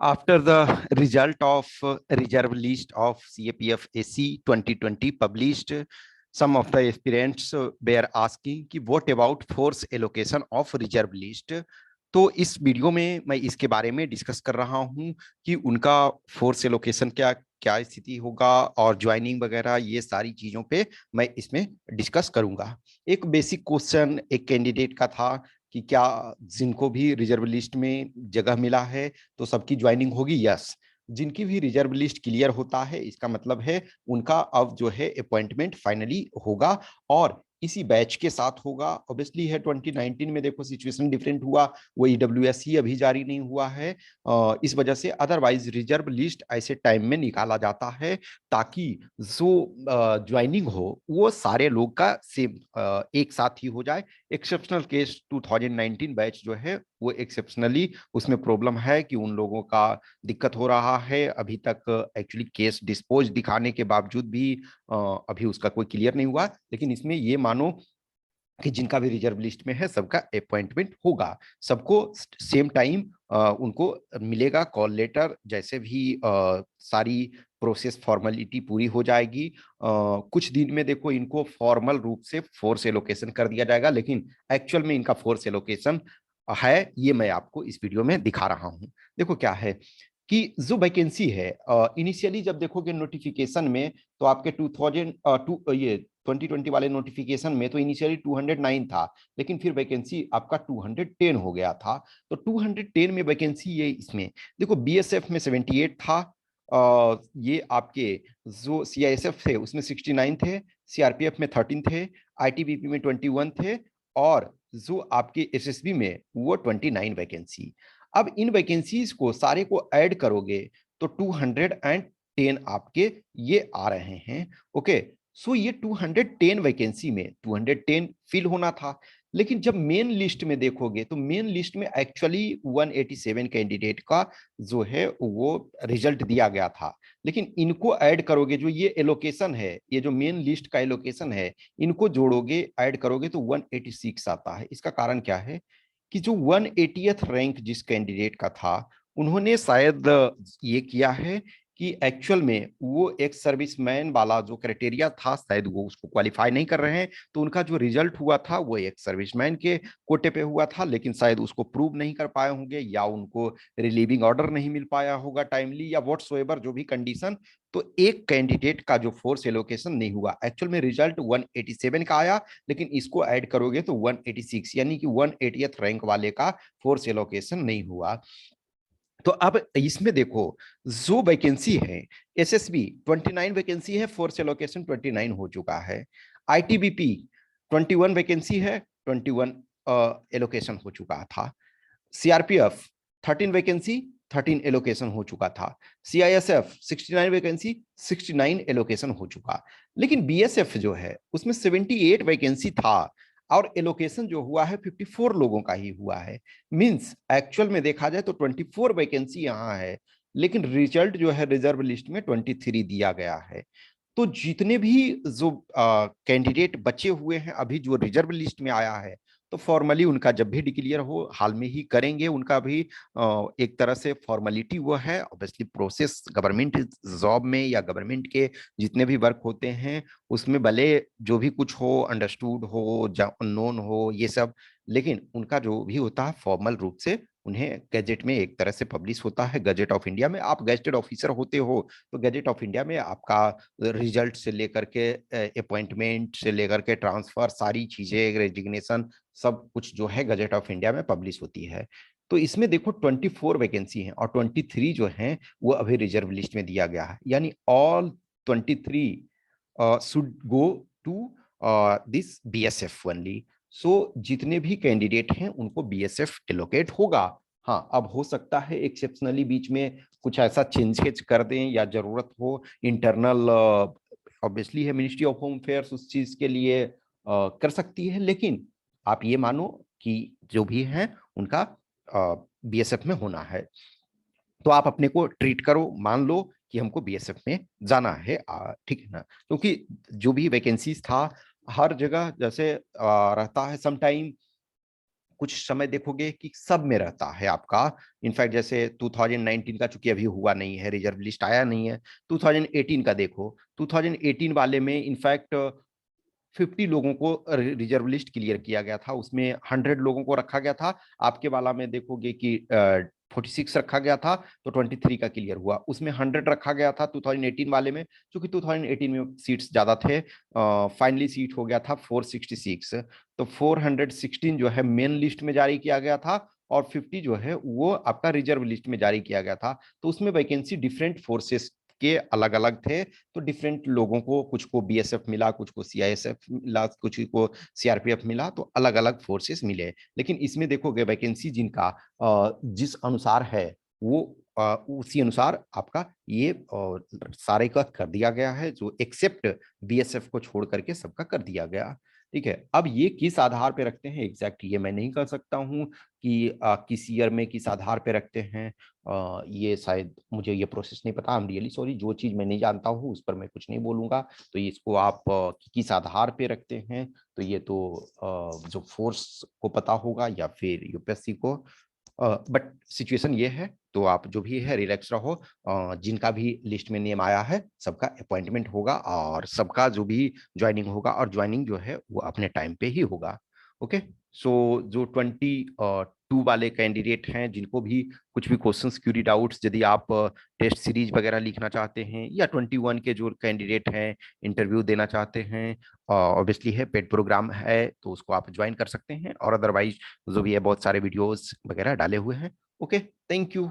After the result of reserve list of CAPF AC 2020 published, some of the aspirants were asking कि what about force allocation of reserve list। तो इस video में मैं इसके बारे में डिस्कस कर रहा हूं कि उनका फोर्स एलोकेशन क्या क्या स्थिति होगा और ज्वाइनिंग वगैरह ये सारी चीजों पे मैं इसमें डिस्कस करूंगा। एक बेसिक क्वेश्चन एक कैंडिडेट का था कि क्या जिनको भी रिजर्व लिस्ट में जगह मिला है तो सबकी ज्वाइनिंग होगी। यस, जिनकी भी रिजर्व लिस्ट क्लियर होता है इसका मतलब है उनका अब जो है अपॉइंटमेंट फाइनली होगा और इसी बैच के साथ होगा। ऑब्वियसली है 2019 में देखो सिचुएशन डिफरेंट हुआ, वो ईडब्ल्यूएससी अभी जारी नहीं हुआ है, इस वजह से अदरवाइज रिजर्व लिस्ट ऐसे टाइम में निकाला जाता है ताकि जो ज्वाइनिंग हो वो सारे लोग का सेम एक साथ ही हो जाए। एक्सेप्शनल केस 2019 बैच जो है वो एक्सेप्शनली उसमें प्रॉब्लम है कि उन लोगों का दिक्कत हो रहा है अभी तक। एक्चुअली केस डिस्पोज दिखाने के बावजूद भी अभी उसका कोई क्लियर नहीं हुआ, लेकिन इसमें ये मानो कि जिनका भी रिजर्व लिस्ट में है सबका अपॉइंटमेंट होगा, सबको सेम टाइम उनको मिलेगा कॉल लेटर, जैसे भी सारी प्रोसेस फॉर्मेलिटी पूरी हो जाएगी। कुछ दिन में देखो इनको फॉर्मल रूप से फोर्स एलोकेशन कर दिया जाएगा, लेकिन एक्चुअल में इनका फोर्स एलोकेशन है ये मैं आपको इस वीडियो में दिखा रहा हूं। देखो क्या है कि जो वैकेंसी है इनिशियली जब देखोगे नोटिफिकेशन में तो आपके 2020 वाले नोटिफिकेशन में तो इनिशियली 209 था, लेकिन फिर वैकेंसी आपका 210 हो गया था। तो 210 में वैकेंसी ये इसमें देखो बीएसएफ में 78 था, ये आपके जो सीआईएसएफ थे उसमें 69 थे, सीआरपीएफ में 13 थे, आईटीबीपी में 21 थे और जो आपके एसएसबी में वो 29 वैकेंसी। अब इन वैकेंसीज को सारे को ऐड करोगे तो 210 आपके ये आ रहे हैं। ओके, सो ये 210 वैकेंसी में 210 फिल होना था, लेकिन जब मेन लिस्ट में देखोगे तो मेन लिस्ट में एक्चुअली 187 कैंडिडेट का जो है वो रिजल्ट दिया गया था। लेकिन इनको ऐड करोगे, जो ये एलोकेशन है, ये जो मेन लिस्ट का एलोकेशन है, इनको जोड़ोगे ऐड करोगे तो 186 आता है। इसका कारण क्या है कि जो 180th रैंक जिस कैंडिडेट का था उन्होंने शायद ये किया है कि एक्चुअल में वो एक सर्विसमैन वाला जो क्राइटेरिया था शायद वो उसको क्वालिफाई नहीं कर रहे हैं, तो उनका जो रिजल्ट हुआ था वो एक सर्विसमैन के कोटे पे हुआ था, लेकिन शायद उसको प्रूव नहीं कर पाए होंगे या उनको रिलीविंग ऑर्डर नहीं मिल पाया होगा टाइमली या व्हाट्सएवर जो भी कंडीशन। तो एक कैंडिडेट का जो फोर्स एलोकेशन नहीं हुआ, एक्चुअल में रिजल्ट 187 का आया, लेकिन इसको ऐड करोगे तो 186 यानी कि 180th रैंक वाले का फोर्स एलोकेशन नहीं हुआ। तो अब इसमें देखो जो वैकेंसी है, एसएसबी 29 वैकेंसी है, फोर्स एलोकेशन 29 हो चुका है। आईटीबीपी 21 वैकेंसी है, 21 एलोकेशन हो चुका था। सीआरपीएफ 13 वैकेंसी, 13 एलोकेशन हो चुका था। सीआईएसएफ 69 वैकेंसी, 69 एलोकेशन हो चुका। लेकिन बीएसएफ जो है उसमें 78 वैकेंसी था और एलोकेशन जो हुआ है 54 लोगों का ही हुआ है। मींस एक्चुअल में देखा जाए तो 24 वैकेंसी यहाँ है, लेकिन रिजल्ट जो है रिजर्व लिस्ट में 23 दिया गया है। तो जितने भी जो कैंडिडेट बचे हुए हैं अभी जो रिजर्व लिस्ट में आया है, तो फॉर्मली उनका जब भी डिक्लेयर हो हाल में ही करेंगे, उनका भी एक तरह से फॉर्मेलिटी वो है। ऑब्वियसली प्रोसेस गवर्नमेंट जॉब में या गवर्नमेंट के जितने भी वर्क होते हैं उसमें भले जो भी कुछ हो अंडरस्टूड हो नोन हो ये सब, लेकिन उनका जो भी होता है फॉर्मल रूप से उन्हें गैजेट में एक तरह से पब्लिश होता है। गैजेट ऑफ इंडिया में आप गैजेटेड ऑफिसर होते हो तो गैजेट ऑफ इंडिया में आपका रिजल्ट से लेकर के अपॉइंटमेंट से लेकर के ट्रांसफर सारी चीजें रेजिग्नेशन सब कुछ जो है गजेट ऑफ इंडिया में पब्लिश होती है। तो इसमें देखो 24 वैकेंसी हैं और 23 जो हैं वो अभी रिजर्व लिस्ट में दिया गया है, यानी all 23 should go to this BSF only. So जितने भी कैंडिडेट हैं उनको बीएसएफ एलोकेट होगा। हाँ, अब हो सकता है एक्सेप्शनली बीच में कुछ ऐसा चेंजेस कर दें या जरूरत हो इंटरनल, ऑब्वियसली है मिनिस्ट्री ऑफ होम अफेयर्स उस चीज के लिए कर सकती है, लेकिन आप ये मानो कि जो भी है उनका बीएसएफ में होना है। तो आप अपने को ट्रीट करो, मान लो कि हमको बीएसएफ में जाना है, ठीक है ना, क्योंकि जो भी वैकेंसीज था हर जगह जैसे रहता है समटाइम कुछ समय देखोगे कि सब में रहता है आपका। इनफैक्ट जैसे 2019 का चूंकि अभी हुआ नहीं है, रिजर्व लिस्ट आया नहीं है, 2018 का देखो, 2018 वाले में इनफैक्ट 50 लोगों को रिजर्व लिस्ट क्लियर किया गया था, उसमें 100 लोगों को रखा गया था। आपके वाला में देखोगे कि 46 रखा गया था, तो 23 का क्लियर हुआ। उसमें 100 रखा गया था 2018 वाले में, क्योंकि 2018 में सीट्स ज्यादा थे। फाइनली सीट हो गया था 466। तो 416 जो है मेन लिस्ट में जारी किया गया था, और 50 जो है वो आपका रिजर्व लिस्ट में जारी किया गया था। तो उसमें वैकेंसी डिफरेंट फोर्सेस के अलग अलग थे। तो डिफरेंट लोगों को, कुछ को बीएसएफ मिला, कुछ को सीआईएसएफ मिला, कुछ को सीआरपीएफ मिला, तो अलग अलग फोर्सेस मिले। लेकिन इसमें देखोगे वैकेंसी जिनका जिस अनुसार है वो उसी अनुसार आपका ये सारे का कर दिया गया है, जो एक्सेप्ट बीएसएफ को छोड़ करके सबका कर दिया गया। ठीक है, अब ये किस आधार पे रखते हैं एग्जैक्ट ये मैं नहीं कर सकता हूँ कि किस ईयर में किस आधार पे रखते हैं। ये शायद मुझे ये प्रोसेस नहीं पता, आई एम रियली सॉरी। जो चीज मैं नहीं जानता हूँ उस पर मैं कुछ नहीं बोलूंगा। तो इसको आप किस आधार पे रखते हैं, तो ये तो जो फोर्स को पता होगा या फिर यूपीएससी को। बट सिचुएशन ये है, तो आप जो भी है रिलैक्स रहो। जिनका भी लिस्ट में नेम आया है सबका अपॉइंटमेंट होगा, और सबका जो भी ज्वाइनिंग होगा, और ज्वाइनिंग जो है वो अपने टाइम पे ही होगा। ओके। सो जो 22 वाले कैंडिडेट हैं, जिनको भी कुछ भी क्वेश्चंस क्यूरी डाउट्स, यदि आप टेस्ट सीरीज वगैरह लिखना चाहते हैं, या 21 के जो कैंडिडेट हैं इंटरव्यू देना चाहते हैं, ऑब्वियसली है पेड प्रोग्राम है तो उसको आप ज्वाइन कर सकते हैं। और अदरवाइज जो भी है बहुत सारे वीडियोस वगैरह डाले हुए हैं। Okay, thank you.